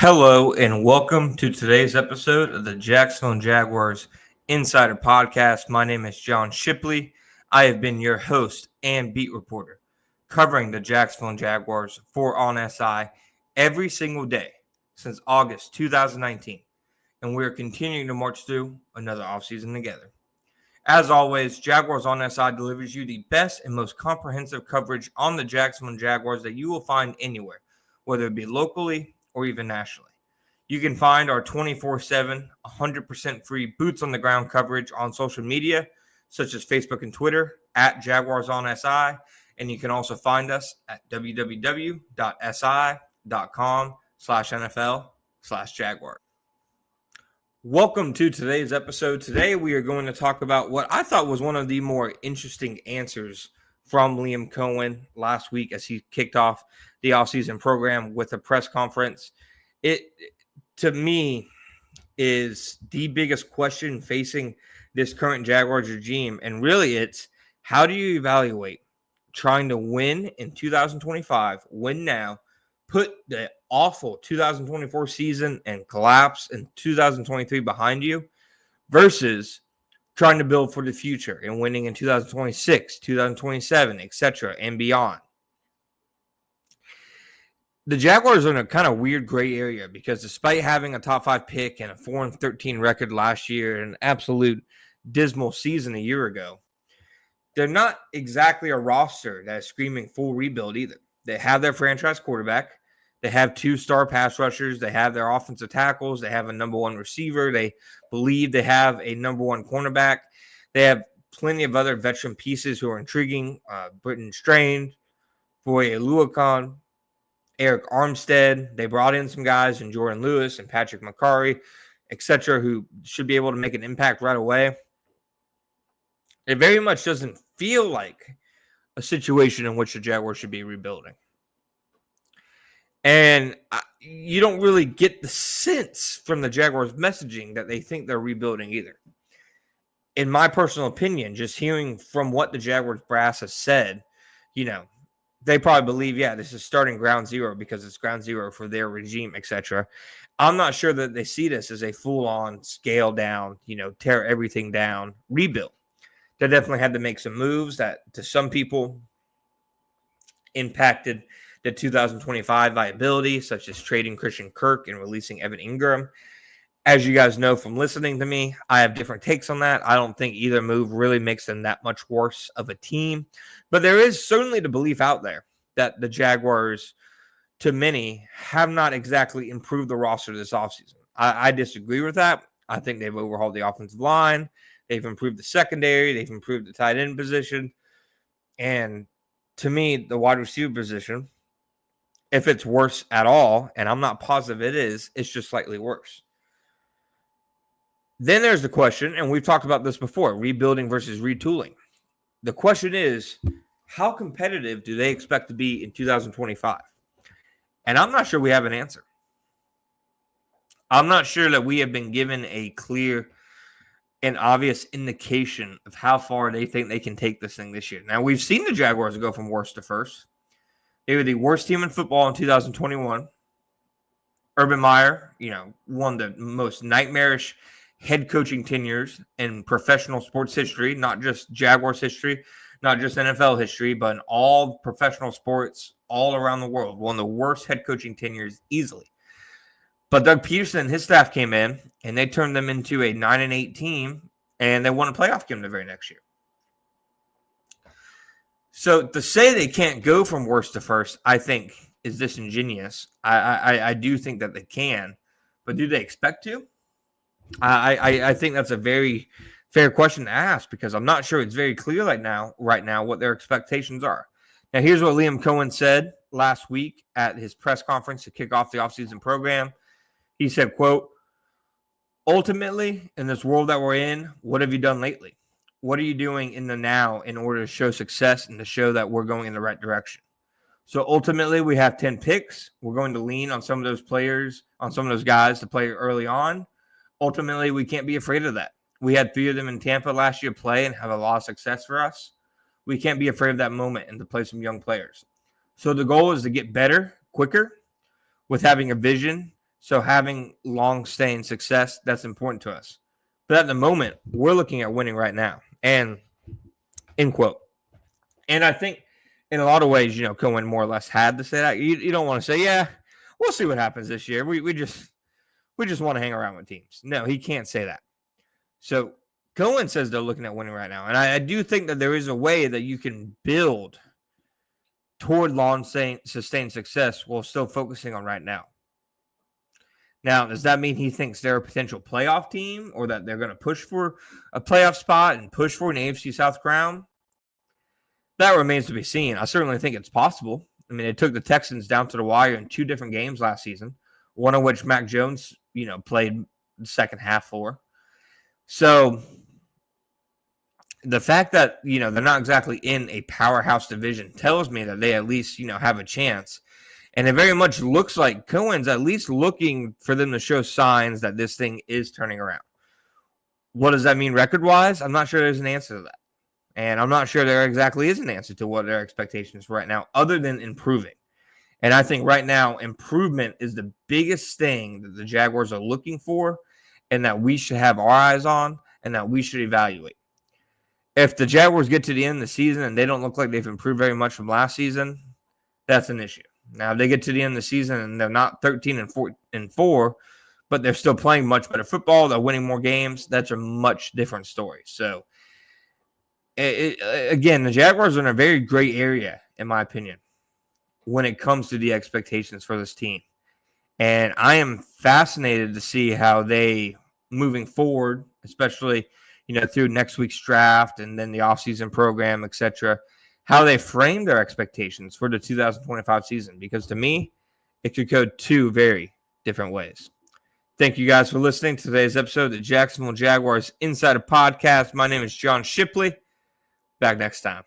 Hello and welcome to today's episode of the Jacksonville Jaguars Insider Podcast. My name is John Shipley. I have been your host and beat reporter covering the Jacksonville Jaguars for On SI every single day since August 2019. And we are continuing to march through another offseason together. As always, Jaguars On SI delivers you the best and most comprehensive coverage on the Jacksonville Jaguars that you will find anywhere, whether it be locally or even nationally. You can find our 24/7, 100% free boots on the ground coverage on social media, such as Facebook and Twitter at Jaguars on SI. And you can also find us at www.si.com/NFL/Jaguar. Welcome to today's episode. Today we are going to talk about what I thought was one of the more interesting answers from Liam Coen last week as he kicked off the offseason program with a press conference. It, to me, is the biggest question facing this current Jaguars regime. And really, it's how do you evaluate trying to win in 2025, win now, put the awful 2024 season and collapse in 2023 behind you versus trying to build for the future and winning in 2026, 2027, etc., and beyond. The Jaguars are in a kind of weird gray area because despite having a top 5 pick and a 4-13 record last year and an absolute dismal season a year ago, they're not exactly a roster that is screaming full rebuild either. They have their franchise quarterback. They have 2 star pass rushers. They have their offensive tackles. They have a number 1 receiver. They believe they have a number 1 cornerback. They have plenty of other veteran pieces who are intriguing. Britton Strange, Foye Oluokun, Eric Armstead. They brought in some guys in Jordan Lewis and Patrick McCarry, etc., who should be able to make an impact right away. It very much doesn't feel like a situation in which the Jaguars should be rebuilding. And you don't really get the sense from the Jaguars messaging that they think they're rebuilding either. In my personal opinion, just hearing from what the Jaguars brass has said, they probably believe, this is starting ground zero because it's ground zero for their regime, etc. I'm not sure that they see this as a full-on, scale-down, tear everything down rebuild. They definitely had to make some moves that, to some people, impacted the 2025 viability, such as trading Christian Kirk and releasing Evan Ingram. As you guys know from listening to me, I have different takes on that. I don't think either move really makes them that much worse of a team. But there is certainly the belief out there that the Jaguars, to many, have not exactly improved the roster this offseason. I disagree with that. I think they've overhauled the offensive line. They've improved the secondary. They've improved the tight end position. And to me, the wide receiver position, if it's worse at all, and I'm not positive it is, it's just slightly worse. Then there's the question, and we've talked about this before, rebuilding versus retooling. The question is, how competitive do they expect to be in 2025? And I'm not sure we have an answer. I'm not sure that we have been given a clear and obvious indication of how far they think they can take this thing this year. Now, we've seen the Jaguars go from worst to first. They were the worst team in football in 2021. Urban Meyer, one of the most nightmarish head coaching tenures in professional sports history, not just Jaguars history, not just NFL history, but in all professional sports all around the world. One of the worst head coaching tenures easily. But Doug Peterson and his staff came in, and they turned them into a 9-8 team, and they won a playoff game the very next year. So to say they can't go from worst to first, I think, is disingenuous. I do think that they can, but do they expect to? I think that's a very fair question to ask because I'm not sure it's very clear right now what their expectations are. Now, here's what Liam Coen said last week at his press conference to kick off the offseason program. He said, quote, "Ultimately, in this world that we're in, what have you done lately? What are you doing in the now in order to show success and to show that we're going in the right direction? So ultimately, we have 10 picks. We're going to lean on some of those players, on some of those guys to play early on. Ultimately, we can't be afraid of that. We had 3 of them in Tampa last year play and have a lot of success for us. We can't be afraid of that moment and to play some young players. So the goal is to get better, quicker, with having a vision So having long-staying success, that's important to us. But at the moment, we're looking at winning right now. And end quote. And I think in a lot of ways, Coen more or less had to say that. You don't want to say, yeah, we'll see what happens this year. We just want to hang around with teams. No, he can't say that. So Coen says they're looking at winning right now. And I do think that there is a way that you can build toward sustained success while still focusing on right now. Now, does that mean he thinks they're a potential playoff team or that they're going to push for a playoff spot and push for an AFC South crown? That remains to be seen. I certainly think it's possible. I mean, it took the Texans down to the wire in 2 different games last season, one of which Mac Jones, played the second half for. So the fact that, they're not exactly in a powerhouse division tells me that they at least, have a chance. And it very much looks like Coen's at least looking for them to show signs that this thing is turning around. What does that mean record-wise? I'm not sure there's an answer to that. And I'm not sure there exactly is an answer to what their expectations right now, other than improving. And I think right now, improvement is the biggest thing that the Jaguars are looking for and that we should have our eyes on and that we should evaluate. If the Jaguars get to the end of the season and they don't look like they've improved very much from last season, that's an issue. Now, if they get to the end of the season and they're not 13-4, but they're still playing much better football, they're winning more games, that's a much different story. So, again, the Jaguars are in a very gray area, in my opinion, when it comes to the expectations for this team. And I am fascinated to see how they, moving forward, especially, through next week's draft and then the offseason program, etc., how they frame their expectations for the 2025 season. Because to me, it could go 2 very different ways. Thank you guys for listening to today's episode of the Jacksonville Jaguars Insider Podcast. My name is John Shipley. Back next time.